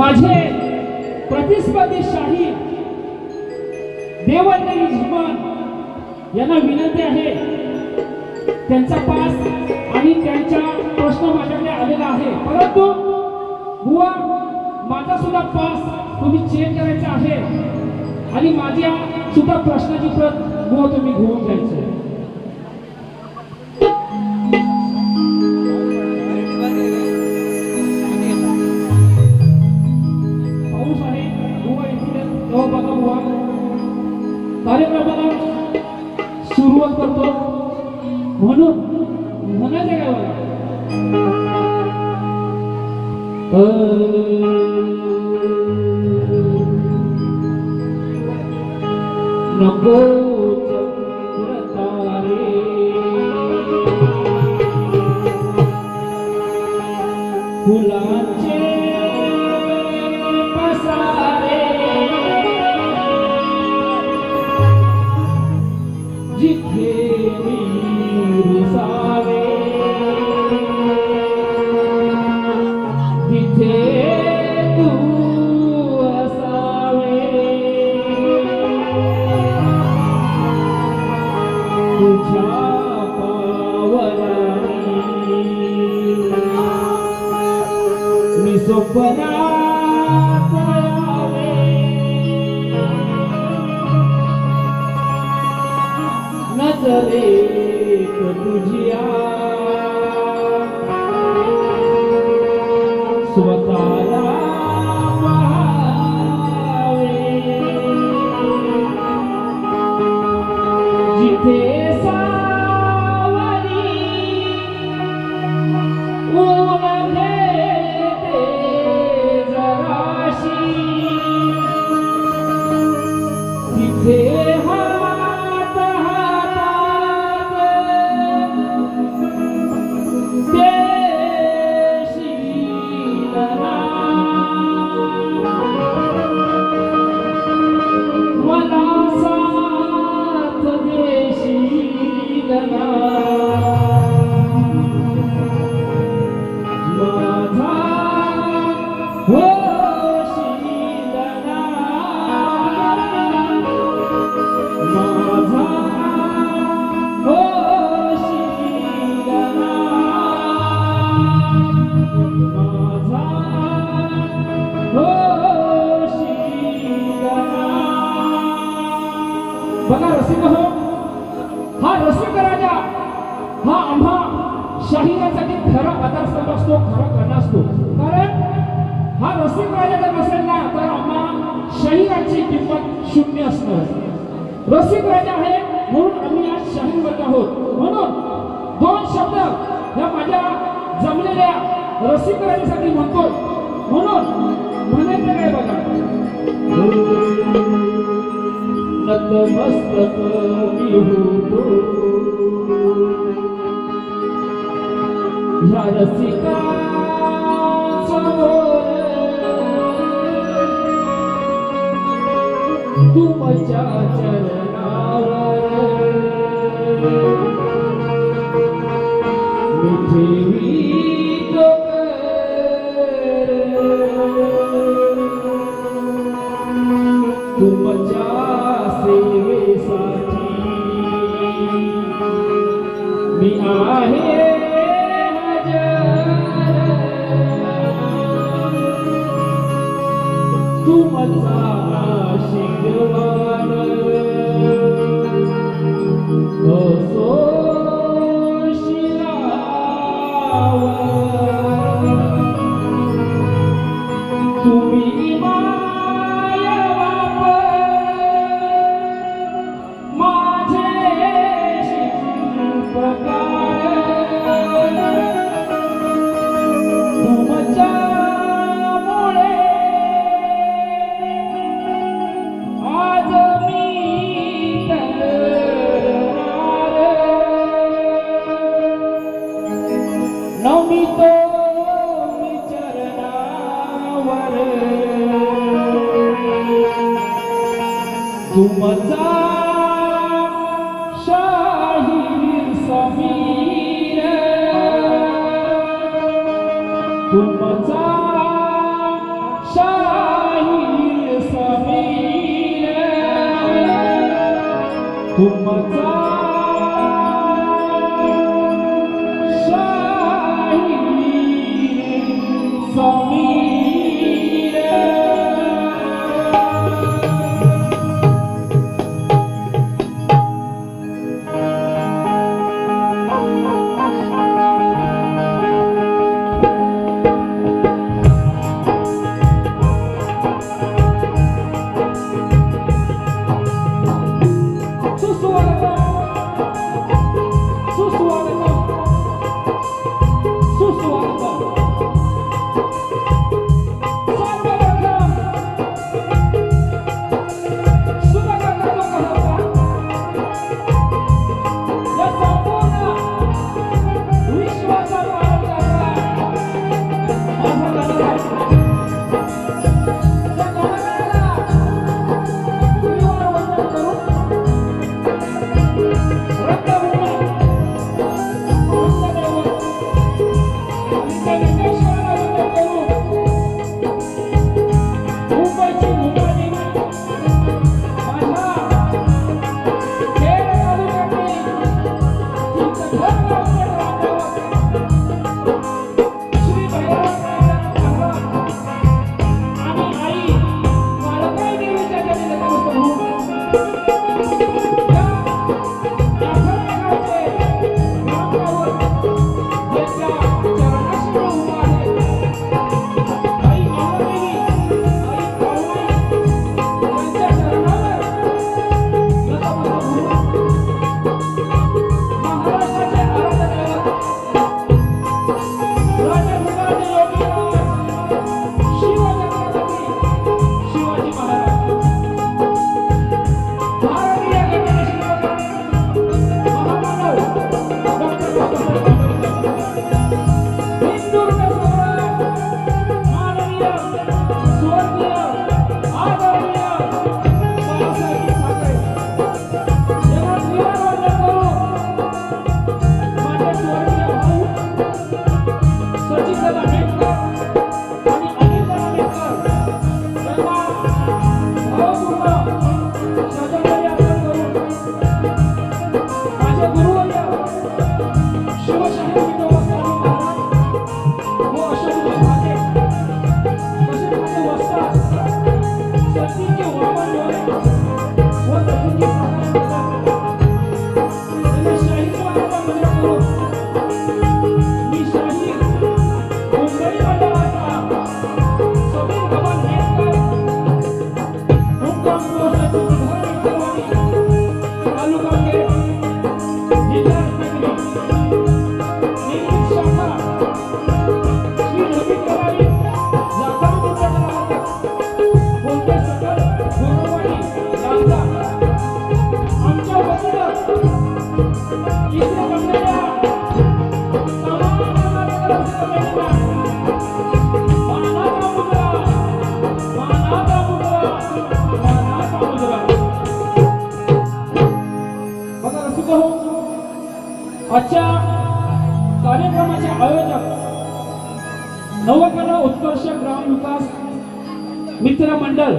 माझे प्रतिस्पर्धी शाही देवन्नरी झुमन यांना विनंती आहे, त्यांचा पास आणि त्यांचा प्रश्न माझ्याकडे आलेला आहे, परंतु बुवा माझा सुद्धा पास तुम्ही चेक करायचा आहे आणि माझ्या सुद्धा प्रश्नाची प्रत बुवा तुम्ही घेऊन जायचं. पाऊस आहे बुवा इकडे तो बघा बुवा कार्यक्रमाला सुरुवात करतो म्हणून म्हणायचं काय बघा नको चक्रतारे फुलांचे पसारे जिथे रुसावे तिथे तू असावे. तुझ्या पावलांनी मी स्वप्नात यावे. नजरेत तुझ्या स्वतःला पाहावे. जिथे सावली ऊन घेते जराशी तिथे हात हातात देशील ना. मला साथ देशील ना. माझा होशील ना. माझा होशील ना. माझा होशील ना. बघा रसिक हो, हा रसिक राजा हा आम्हा शाहिरासाठी खरा आधारस्तंभ असतो, खरा कणा असतो. कारण हा रसिक राजा जर नसेल ना तर आम्हा शाहिराची किंमत शून्य असणार. रसिक राजा आहे म्हणून आम्ही आज शाहीर बनलो आहोत. म्हणून दोन शब्द ह्या माझ्या जमलेल्या रसिक राजासाठी म्हणतो. म्हणून म्हणायचं काय बघा, नतमस्तक मी होतो ह्या रसिकासमोर. तुमच्या चरणावर मी ठेवीतो कर. तुमच्या सेवेसाठी मी आहे हजर. तुमचा आशीर्वाद असो शिलावर. तुम्ही माया माझे शिल्पकार. तुमच्यामुळे आज मी तरणार. नमितो मी चरणावर. तुमचा शाहीर समीर. तुमचा शाहीर समीर तुमचा शाहीर समीर आजच्या कार्यक्रमाचे आयोजक नवकला उत्कर्ष ग्राम विकास मित्र मंडळ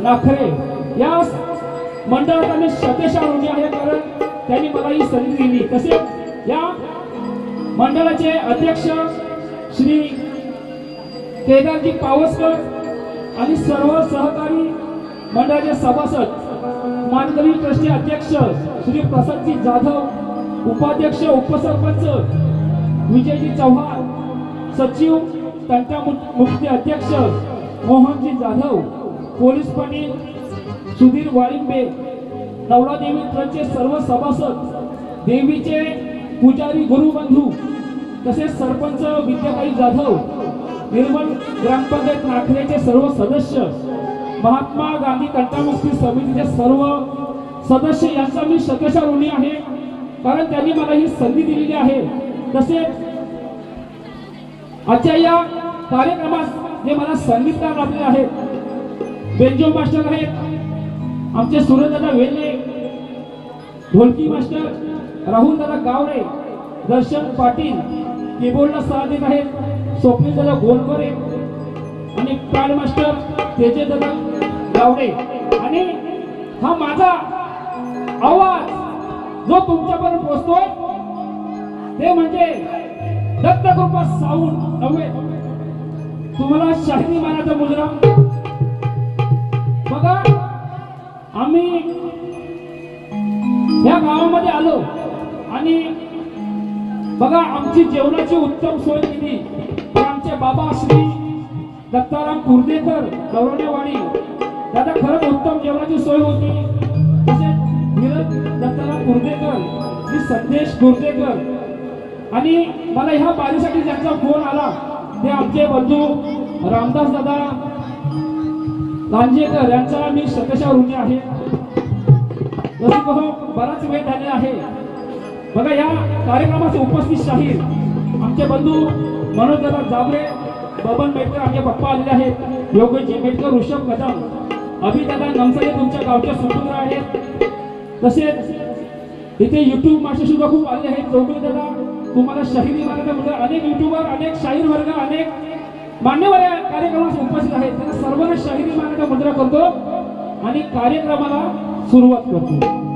नाखरे या मंडळाचा मी सतेशा ऋणी आहे, कारण त्यांनी मला ही संधी दिली. तसेच या मंडळाचे अध्यक्ष श्री केदारजी पावसकर आणि सर्व सहकारी मंडळाचे सभासद मानकरी ट्रस्टचे अध्यक्ष श्री प्रसादजी जाधव, उपाध्यक्ष उपसरपंच विजयजी चव्हाण, सचिव तंटा मुक्ती अध्यक्ष मोहनजी जाधव, पोलीस पाटील सुधीर वाळिंबे, नवलादेवी ट्रस्टचे सर्व सभासद, देवीचे पुजारी गुरुबंधू, तसेच सरपंच विद्याबाई जाधव, निर्मल ग्रामपंचायत नाखरेचे सर्व सदस्य, महात्मा गांधी कंटामुक्ती समितीचे सर्व सदस्य यांचा मी सतेशा ऋणी आहे, कारण त्यांनी मला ही संधी दिलेली आहे. तसेच आजच्या या कार्यक्रमात जे मला संगीतकार लाभले आहेत, बेंजो मास्टर आहेत आमचे सूरजदादा वेल्हे, ढोलकी मास्टर राहुलदादा गावडे, दर्शन पाटील, कीबोर्डला साथ देत आहेत स्वप्नीलदादा गोलबरे, आणि प्राण मास्टर तेजे दादा गावडे आणि हा माझा आवाज जो तुमच्यापर्यंत पोहोचतोय ते म्हणजे दत्तकृपा साऊंड नव्हे. तुम्हाला शाहिरी मानाचा मुजरा बघा. आम्ही या गावामध्ये आलो आणि बघा आमची जेवणाची उत्तम सोय केली. आमचे बाबा श्री दत्ताराम कुर्देकर गौरवणेवाडी दादा खरंच उत्तम जेवणाची सोय होती. तसेच धीरज दत्ताराम कुर्देकर मी संदेश कुर्देकर आणि मला ह्या बारीसाठी ज्यांचा फोन आला ते आमचे बंधू रामदास दादा लांजेकर यांचा मी शतशः ऋणी आहे. जसे कसं बराच वेळ झालेला आहे. बघा या कार्यक्रमाचे उपस्थित शाहीर आमचे बंधू मनोज दादा जाबरे बबन मेटकर आमचे पप्पा आलेले आहेत. योगेशजी मेटकर ऋषभ कदम अभिदादा नमसाले तुमच्या गावच्या सुपुत्र आहेत. तसेच इथे युट्यूब मास्टर सुद्धा खूप आले आहेत. चौगुले दादा तुम्हाला शाहिरी मार्गामध्ये अनेक युट्यूबर अनेक शाहीर वर्ग अनेक मान्यवर या कार्यक्रमास उपस्थित आहेत. त्यांना सर्वांना शाहिरी मार्गाचा मुद्रा करतो आणि कार्यक्रमाला सुरुवात करतो.